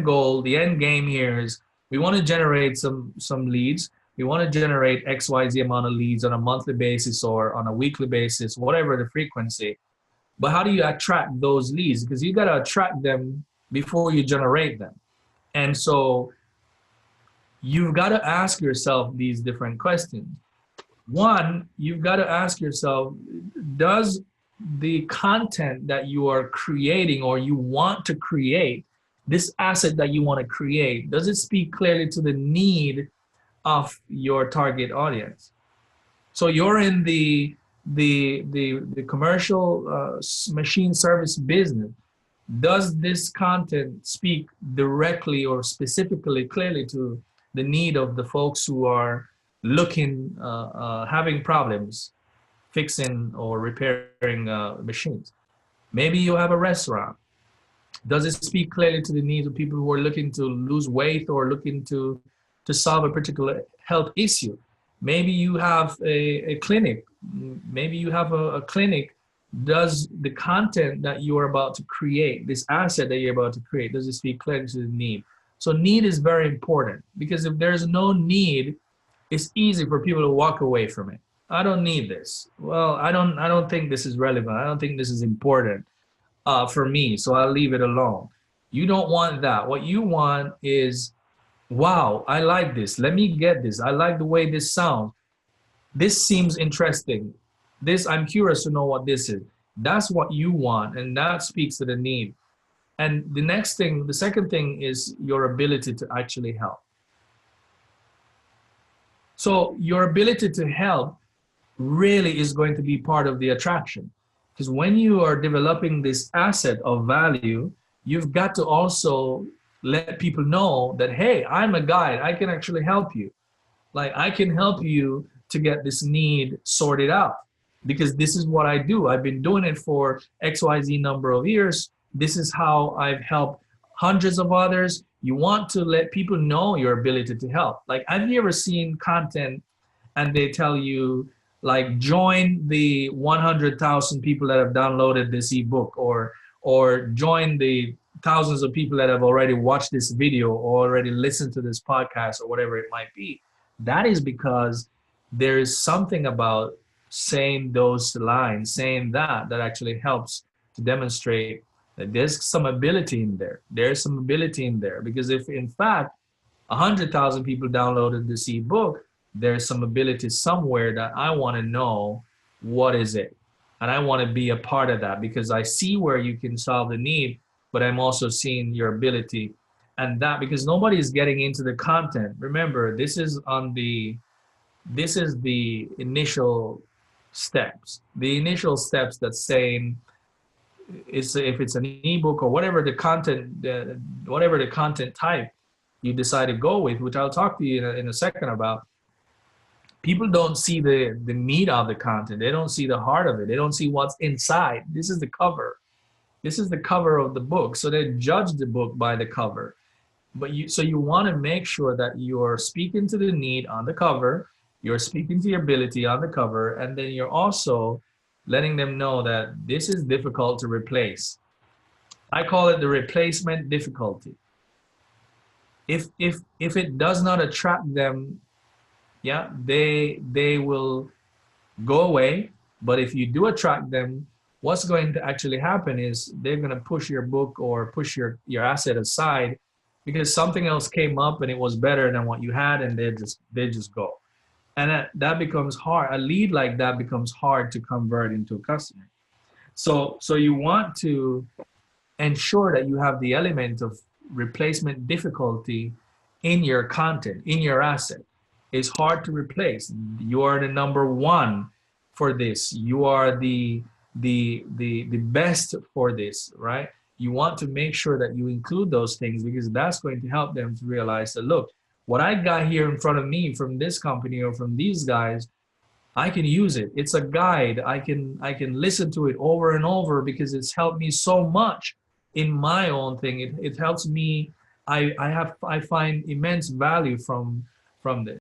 goal, the end game here is we want to generate some leads. We want to generate XYZ amount of leads on a monthly basis or on a weekly basis, whatever the frequency. But how do you attract those leads? Because you got to attract them before you generate them. And so you've got to ask yourself these different questions. One, you've got to ask yourself, does the content that you are creating or you want to create, this asset that you want to create, does it speak clearly to the need of your target audience? So you're in the commercial machine service business. Does this content speak directly or specifically clearly to the need of the folks who are looking, having problems fixing or repairing machines? Maybe you have a restaurant. Does it speak clearly to the needs of people who are looking to lose weight or looking to solve a particular health issue? Maybe you have a clinic. Maybe you have a clinic. Does the content that you are about to create, this asset that you're about to create, does it speak clearly to the need? So need is very important, because if there's no need, it's easy for people to walk away from it. I don't need this. Well, I don't think this is relevant. I don't think this is important for me, so I'll leave it alone. You don't want that. What you want is, wow, I like this. Let me get this. I like the way this sounds. This seems interesting. This, I'm curious to know what this is. That's what you want, and that speaks to the need. And the next thing, the second thing is your ability to actually help. So your ability to help really is going to be part of the attraction. Because when you are developing this asset of value, you've got to also let people know that, hey, I'm a guide. I can actually help you. Like, I can help you to get this need sorted out, because this is what I do. I've been doing it for XYZ number of years. This is how I've helped hundreds of others. You want to let people know your ability to help. Like, have you ever seen content and they tell you, like, join the 100,000 people that have downloaded this ebook, or join the thousands of people that have already watched this video or already listened to this podcast or whatever it might be? That is because there is something about saying those lines, saying that actually helps to demonstrate that there's some ability in there. There's some ability in there, because if in fact 100,000 people downloaded this ebook, there's some ability somewhere that I want to know what is it. And I want to be a part of that, because I see where you can solve the need, but I'm also seeing your ability. And that, because nobody is getting into the content. Remember, this is the initial steps. The initial steps that's saying, if it's an ebook or whatever the content type you decide to go with, which I'll talk to you in a second about. People don't see the meat of the content. They don't see the heart of it. They don't see what's inside. This is the cover. This is the cover of the book. So they judge the book by the cover. But you want to make sure that you're speaking to the need on the cover, you're speaking to your ability on the cover, and then you're also letting them know that this is difficult to replace. I call it the replacement difficulty. If it does not attract them, yeah, they will go away. But if you do attract them, what's going to actually happen is they're going to push your book or push your asset aside, because something else came up and it was better than what you had, and they just go. And that becomes hard. A lead like that becomes hard to convert into a customer. So you want to ensure that you have the element of replacement difficulty in your content, in your asset. It's hard to replace. You are the number one for this. You are the best for this, right? You want to make sure that you include those things, because that's going to help them to realize that, look, what I got here in front of me from this company or from these guys, I can use it. It's a guide. I can listen to it over and over, because it's helped me so much in my own thing. It helps me. I find immense value from this.